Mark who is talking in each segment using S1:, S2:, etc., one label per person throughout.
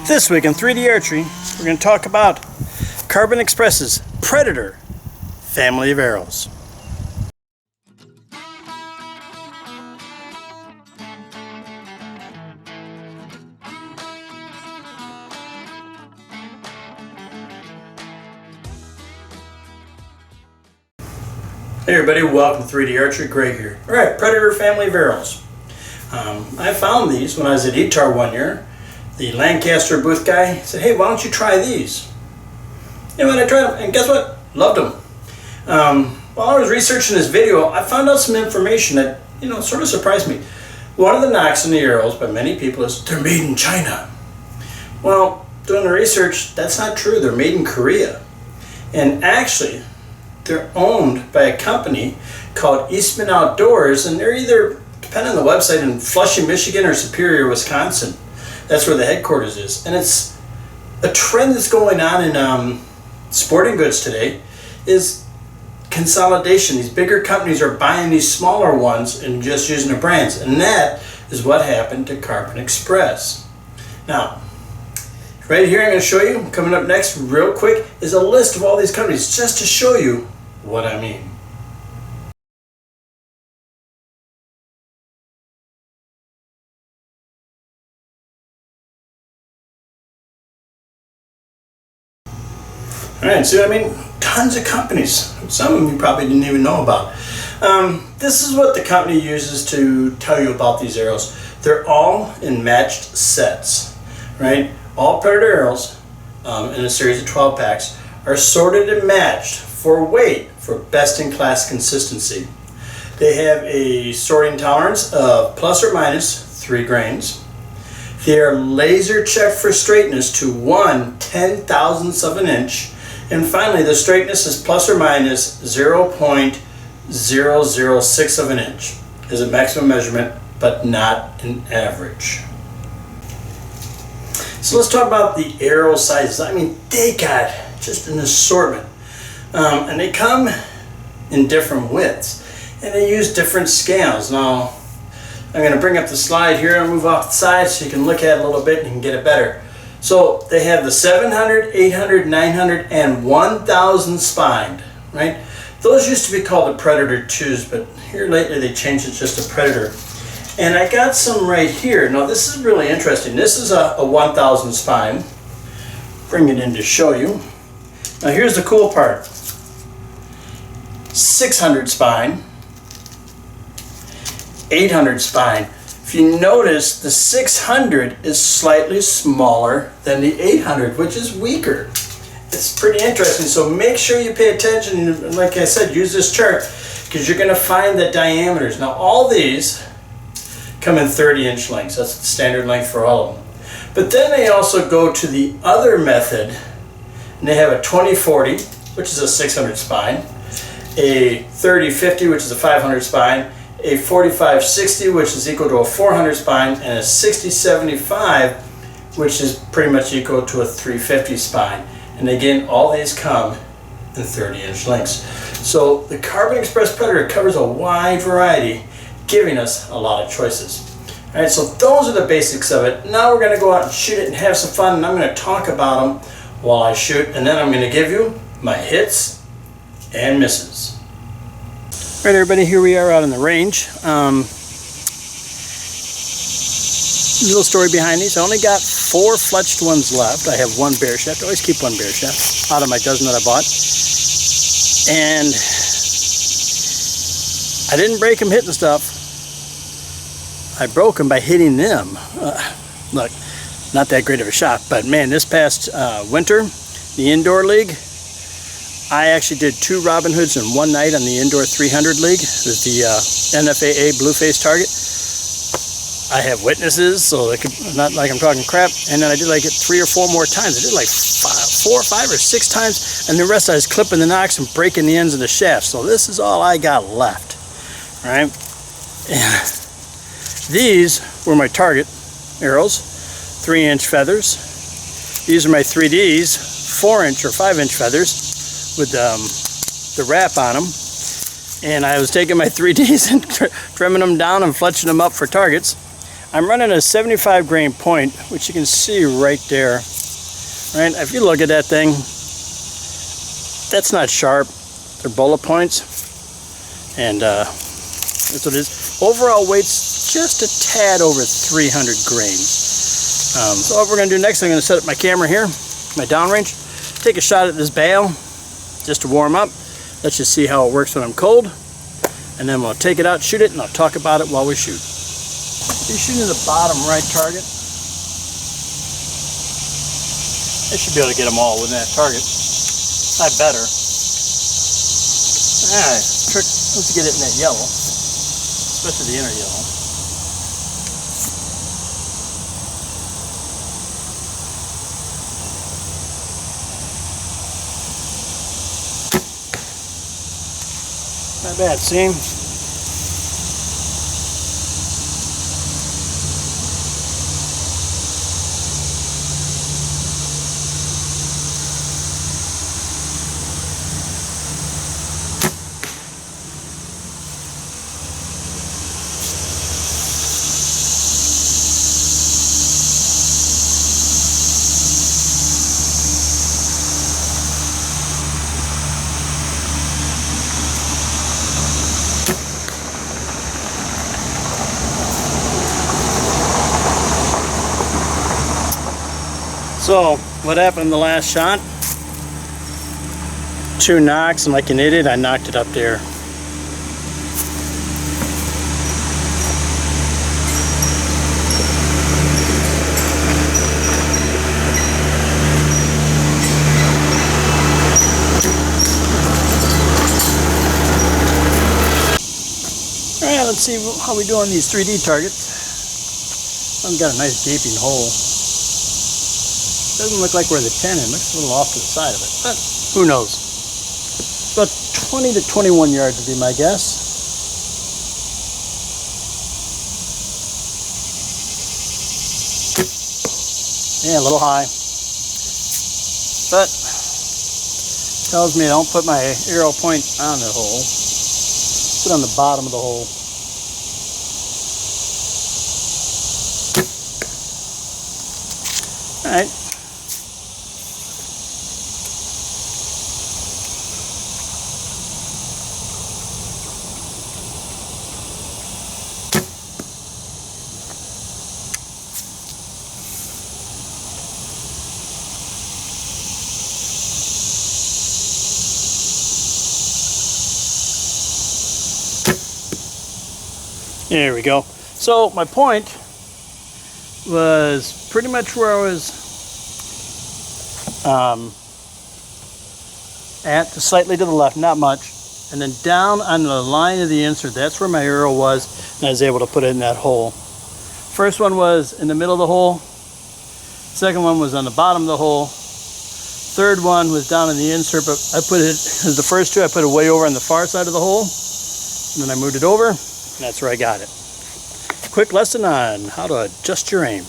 S1: This week in 3D Archery, we're going to talk about Carbon Express's Predator family of arrows. Hey everybody, welcome to 3D Archery. Greg here. Alright, Predator family of arrows. I found these when I was at ETAR one year. The Lancaster booth guy said, hey, why don't you try these? And when I tried them, and guess what? Loved them. While I was researching this video, I found out some information that, sort of surprised me. One of the knocks on the arrows by many people is they're made in China. Well, doing the research, that's not true. They're made in Korea. And actually, they're owned by a company called Eastman Outdoors, and they're either, depending on the website, in Flushing, Michigan or Superior, Wisconsin. That's where the headquarters is. And it's a trend that's going on in sporting goods today is consolidation. These bigger companies are buying these smaller ones and just using their brands. And that is what happened to Carbon Express. Now, right here I'm going to show you, coming up next real quick, is a list of all these companies just to show you what I mean. Alright, so tons of companies. Some of them you probably didn't even know about. This is what the company uses to tell you about these arrows. They're all in matched sets, right? All Predator arrows in a series of 12 packs are sorted and matched for weight for best-in-class consistency. They have a sorting tolerance of plus or minus 3 grains. They are laser checked for straightness to 1/10,000th of an inch. And finally, the straightness is plus or minus 0.006 of an inch is a maximum measurement, but not an average. So let's talk about the arrow sizes. They got just an assortment. And they come in different widths. And they use different scales. Now, I'm going to bring up the slide here and move off the side so you can look at it a little bit and you can get it better. So they have the 700, 800, 900, and 1000 spined, right? Those used to be called the Predator 2s, but here lately they changed it just to Predator. And I got some right here. Now this is really interesting. This is a 1000 spine. Bring it in to show you. Now here's the cool part. 600 spine, 800 spine. If you notice, the 600 is slightly smaller than the 800, which is weaker. It's pretty interesting, so make sure you pay attention, and like I said, use this chart, because you're going to find the diameters. Now all these come in 30-inch lengths. That's the standard length for all of them. But then they also go to the other method, and they have a 2040, which is a 600 spine, a 3050, which is a 500 spine, a 4560, which is equal to a 400 spine, and a 6075, which is pretty much equal to a 350 spine. And again, all these come in 30-inch lengths. So the Carbon Express Predator covers a wide variety, giving us a lot of choices. All right, so those are the basics of it. Now we're going to go out and shoot it and have some fun, and I'm going to talk about them while I shoot, and then I'm going to give you my hits and misses. Alright everybody, here we are out in the range. Little story behind these. I only got 4 fletched ones left. I have 1 bear shaft. I always keep 1 bear shaft out of my dozen that I bought. And I didn't break them hitting stuff. I broke them by hitting them. Look, not that great of a shot, but man, this past winter, the indoor league, I actually did 2 Robin Hoods in one night on the indoor 300 league with the NFAA Blueface target. I have witnesses, so it could, not like I'm talking crap. And then I did like it 3 or 4 more times. I did like 4 or 5 or 6 times, and the rest I was clipping the nocks and breaking the ends of the shaft. So this is all I got left. All right. And these were my target arrows, 3-inch feathers. These are my 3Ds, 4-inch or 5-inch feathers, with the wrap on them, and I was taking my 3Ds and trimming them down and fletching them up for targets. I'm running a 75 grain point, which you can see right there. Right, if you look at that thing, that's not sharp. They're bullet points, and that's what it is. Overall weight's just a tad over 300 grains. So what we're going to do next, I'm going to set up my camera here, my downrange, take a shot at this bale just to warm up. Let's just see how it works when I'm cold, and then we'll take it out, shoot it, and I'll talk about it while we shoot. You're shooting the bottom right target. I should be able to get them all within that target. I better. Alright, trick was to get it in that yellow, especially the inner yellow. Not bad, see? So, what happened in the last shot? 2 knocks, and like an idiot, I knocked it up there. Alright, let's see how we do on these 3D targets. I've got a nice gaping hole. Doesn't look like where the 10 is. It looks a little off to the side of it, but who knows? About 20 to 21 yards would be my guess. Yeah, a little high, but tells me I don't put my arrow point on the hole. Put it on the bottom of the hole. All right. There we go. So my point was pretty much where I was at, slightly to the left, not much, and then down on the line of the insert, that's where my arrow was, and I was able to put it in that hole. First one was in the middle of the hole, second one was on the bottom of the hole, third one was down in the insert, but I put it, as the first two, I put it way over on the far side of the hole, and then I moved it over, and that's where I got it. Quick lesson on how to adjust your aim.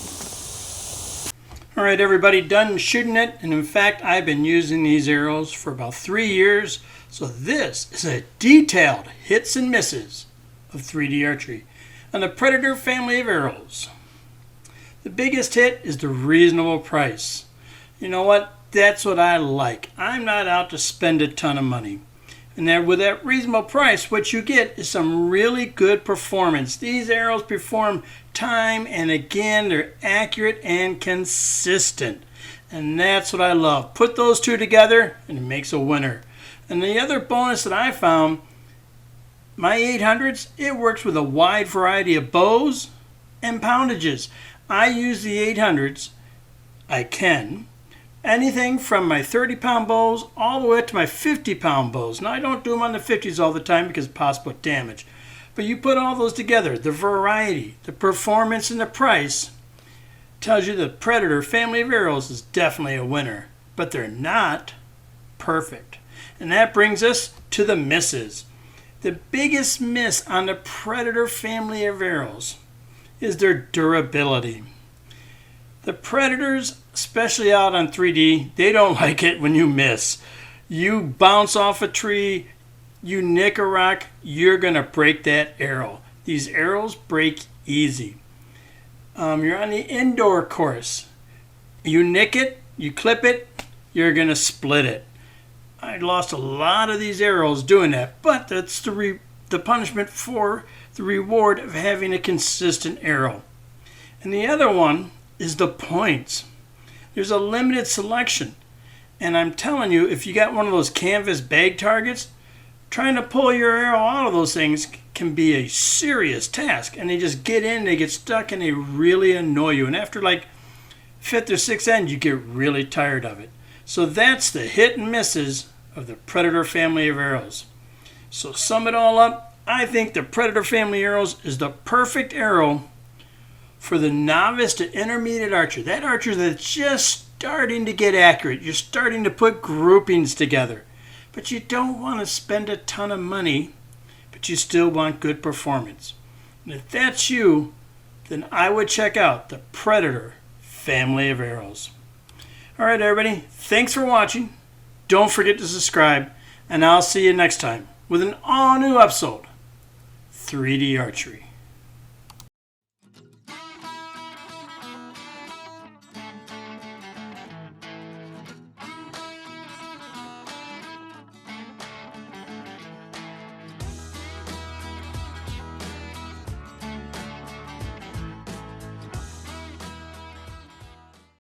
S1: Alright everybody, done shooting it, and in fact I've been using these arrows for about 3 years, so this is a detailed hits and misses of 3D archery on the Predator family of arrows. The biggest hit is the reasonable price. You know what? That's what I like. I'm not out to spend a ton of money. And then with that reasonable price, what you get is some really good performance. These arrows perform time and again. They're accurate and consistent. And that's what I love. Put those two together and it makes a winner. And the other bonus that I found, my 800s, it works with a wide variety of bows and poundages. I use the 800s. I can. Anything from my 30-pound bows all the way up to my 50-pound bows. Now, I don't do them on the 50s all the time because of possible damage. But you put all those together, the variety, the performance, and the price tells you the Predator family of arrows is definitely a winner. But they're not perfect. And that brings us to the misses. The biggest miss on the Predator family of arrows is their durability. The Predators, especially out on 3D, they don't like it when you miss. You bounce off a tree, you nick a rock, you're going to break that arrow. These arrows break easy. You're on the indoor course. You nick it, you clip it, you're going to split it. I lost a lot of these arrows doing that, but that's the punishment for the reward of having a consistent arrow. And the other one is the points. There's a limited selection. And I'm telling you, if you got one of those canvas bag targets, trying to pull your arrow out of those things can be a serious task. And they just get in, they get stuck, and they really annoy you. And after like 5th or 6th end, you get really tired of it. So that's the hit and misses of the Predator family of arrows. So sum it all up, I think the Predator family arrows is the perfect arrow for the novice to intermediate archer. That archer that's just starting to get accurate. You're starting to put groupings together. But you don't want to spend a ton of money, but you still want good performance. And if that's you, then I would check out the Predator family of arrows. All right, everybody, thanks for watching. Don't forget to subscribe, and I'll see you next time with an all-new episode, 3D Archery.